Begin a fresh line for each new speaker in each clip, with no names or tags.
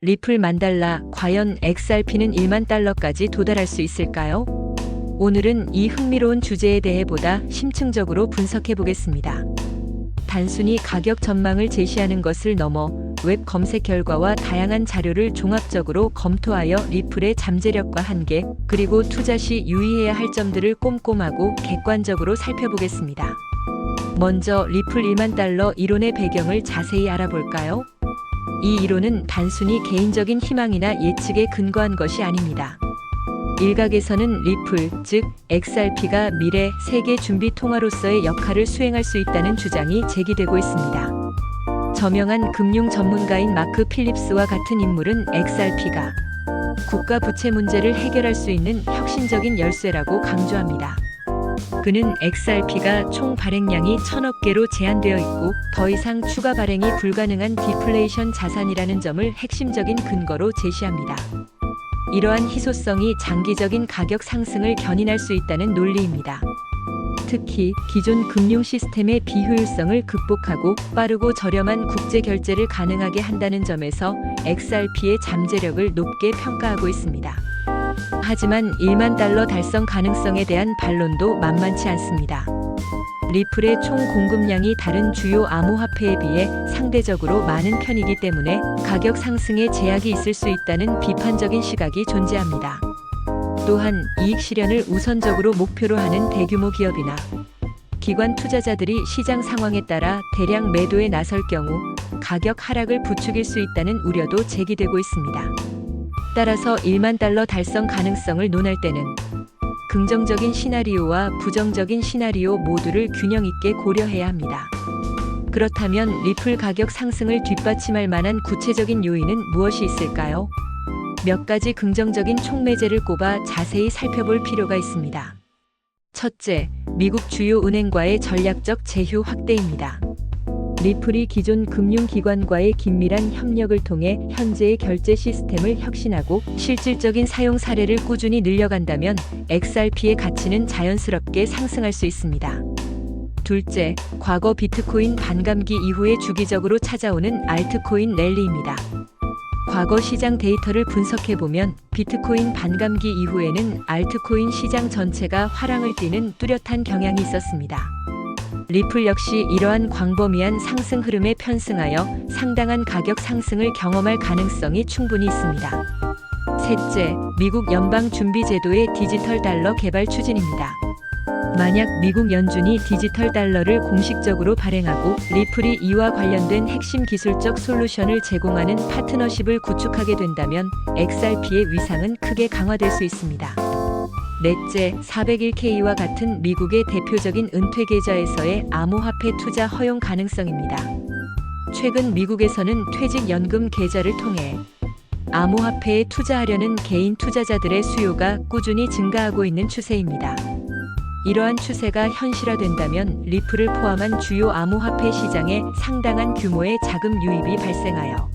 리플 $10,000, 과연 XRP는 $10,000,000까지 도달할 수 있을까요? 오늘은 이 흥미로운 주제에 대해 보다 심층적으로 분석해 보겠습니다. 단순히 가격 전망을 제시하는 것을 넘어 웹 검색 결과와 다양한 자료를 종합적으로 검토하여 리플의 잠재력과 한계, 그리고 투자 시 유의해야 할 점들을 꼼꼼하고 객관적으로 살펴보겠습니다. 먼저 리플 $10,000,000 이론의 배경을 자세히 알아볼까요? 이 이론은 단순히 개인적인 희망이나 예측에 근거한 것이 아닙니다. 일각에서는 리플, 즉 XRP가 미래 세계 준비 통화로서의 역할을 수행할 수 있다는 주장이 제기되고 있습니다. 저명한 금융 전문가인 마크 필립스와 같은 인물은 XRP가 국가 부채 문제를 해결할 수 있는 혁신적인 열쇠라고 강조합니다. 그는 XRP가 총 발행량이 1,000억 개로 제한되어 있고 더 이상 추가 발행이 불가능한 디플레이션 자산이라는 점을 핵심적인 근거로 제시합니다. 이러한 희소성이 장기적인 가격 상승을 견인할 수 있다는 논리입니다. 특히 기존 금융 시스템의 비효율성을 극복하고 빠르고 저렴한 국제 결제를 가능하게 한다는 점에서 XRP의 잠재력을 높게 평가하고 있습니다. 하지만 $10,000,000 달성 가능성에 대한 반론도 만만치 않습니다. 리플의 총 공급량이 다른 주요 암호화폐에 비해 상대적으로 많은 편이기 때문에 가격 상승에 제약이 있을 수 있다는 비판적인 시각이 존재합니다. 또한 이익 실현을 우선적으로 목표로 하는 대규모 기업이나 기관 투자자들이 시장 상황에 따라 대량 매도에 나설 경우 가격 하락을 부추길 수 있다는 우려도 제기되고 있습니다. 따라서 $10,000,000 달성 가능성을 논할 때는 긍정적인 시나리오와 부정적인 시나리오 모두를 균형 있게 고려해야 합니다. 그렇다면 리플 가격 상승을 뒷받침할 만한 구체적인 요인은 무엇이 있을까요? 몇 가지 긍정적인 촉매제를 꼽아 자세히 살펴볼 필요가 있습니다. 첫째, 미국 주요 은행과의 전략적 제휴 확대입니다. 리플이 기존 금융기관과의 긴밀한 협력을 통해 현재의 결제 시스템을 혁신하고 실질적인 사용 사례를 꾸준히 늘려간다면 XRP의 가치는 자연스럽게 상승할 수 있습니다. 둘째, 과거 비트코인 반감기 이후에 주기적으로 찾아오는 알트코인 랠리입니다. 과거 시장 데이터를 분석해보면 비트코인 반감기 이후에는 알트코인 시장 전체가 화랑을 띠는 뚜렷한 경향이 있었습니다. 리플 역시 이러한 광범위한 상승 흐름에 편승하여 상당한 가격 상승을 경험할 가능성이 충분히 있습니다. 셋째, 미국 연방준비제도의 디지털 달러 개발 추진입니다. 만약 미국 연준이 디지털 달러를 공식적으로 발행하고 리플이 이와 관련된 핵심 기술적 솔루션을 제공하는 파트너십을 구축하게 된다면 XRP의 위상은 크게 강화될 수 있습니다. 넷째, 401K와 같은 미국의 대표적인 은퇴 계좌에서의 암호화폐 투자 허용 가능성입니다. 최근 미국에서는 퇴직연금 계좌를 통해 암호화폐에 투자하려는 개인 투자자들의 수요가 꾸준히 증가하고 있는 추세입니다. 이러한 추세가 현실화된다면 리플을 포함한 주요 암호화폐 시장에 상당한 규모의 자금 유입이 발생하여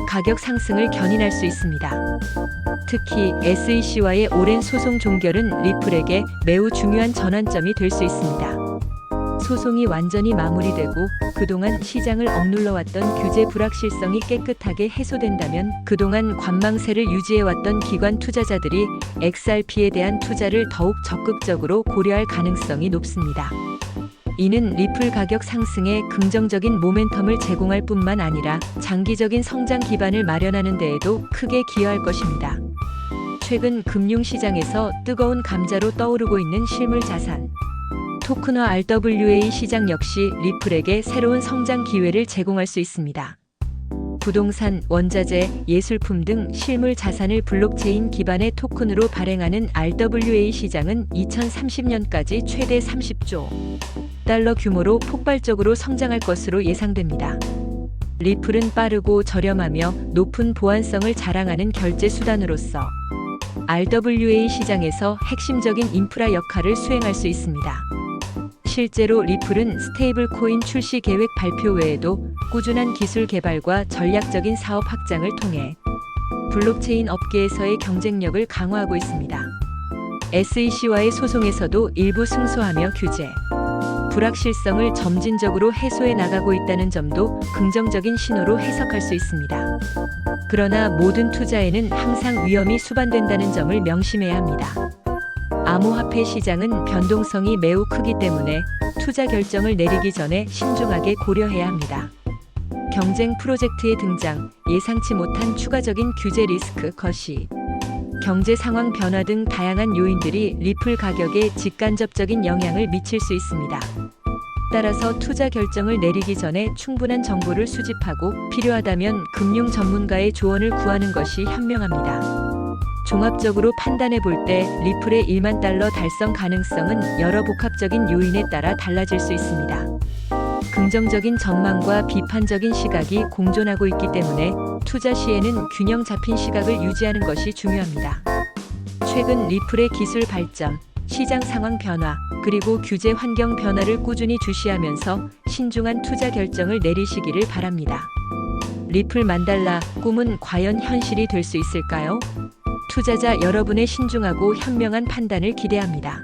가격 상승을 견인할 수 있습니다. 특히 SEC와의 오랜 소송 종결은 리플에게 매우 중요한 전환점이 될 수 있습니다. 소송이 완전히 마무리되고 그동안 시장을 억눌러왔던 규제 불확실성이 깨끗하게 해소된다면 그동안 관망세를 유지해왔던 기관 투자자들이 XRP에 대한 투자를 더욱 적극적으로 고려할 가능성이 높습니다. 이는 리플 가격 상승에 긍정적인 모멘텀을 제공할 뿐만 아니라 장기적인 성장 기반을 마련하는 데에도 크게 기여할 것입니다. 최근 금융시장에서 뜨거운 감자로 떠오르고 있는 실물 자산, 토큰화 RWA 시장 역시 리플에게 새로운 성장 기회를 제공할 수 있습니다. 부동산, 원자재, 예술품 등 실물 자산을 블록체인 기반의 토큰으로 발행하는 RWA 시장은 2030년까지 최대 30조 달러 규모로 폭발적으로 성장할 것으로 예상됩니다. 리플은 빠르고 저렴하며 높은 보안성을 자랑하는 결제 수단으로서 RWA 시장에서 핵심적인 인프라 역할을 수행할 수 있습니다. 실제로 리플은 스테이블 코인 출시 계획 발표 외에도 꾸준한 기술 개발과 전략적인 사업 확장을 통해 블록체인 업계에서의 경쟁력을 강화하고 있습니다. SEC와의 소송에서도 일부 승소하며 규제 불확실성을 점진적으로 해소해 나가고 있다는 점도 긍정적인 신호로 해석할 수 있습니다. 그러나 모든 투자에는 항상 위험이 수반된다는 점을 명심해야 합니다. 암호화폐 시장은 변동성이 매우 크기 때문에 투자 결정을 내리기 전에 신중하게 고려해야 합니다. 경쟁 프로젝트의 등장, 예상치 못한 추가적인 규제 리스크 거시, 경제 상황 변화 등 다양한 요인들이 리플 가격에 직간접적인 영향을 미칠 수 있습니다. 따라서 투자 결정을 내리기 전에 충분한 정보를 수집하고 필요하다면 금융 전문가의 조언을 구하는 것이 현명합니다. 종합적으로 판단해 볼 때 리플의 1만 달러 달성 가능성은 여러 복합적인 요인에 따라 달라질 수 있습니다. 긍정적인 전망과 비판적인 시각이 공존하고 있기 때문에 투자 시에는 균형 잡힌 시각을 유지하는 것이 중요합니다. 최근 리플의 기술 발전, 시장 상황 변화, 그리고 규제 환경 변화를 꾸준히 주시하면서 신중한 투자 결정을 내리시기를 바랍니다. 리플 1만 달러 꿈은 과연 현실이 될 수 있을까요? 투자자 여러분의 신중하고 현명한 판단을 기대합니다.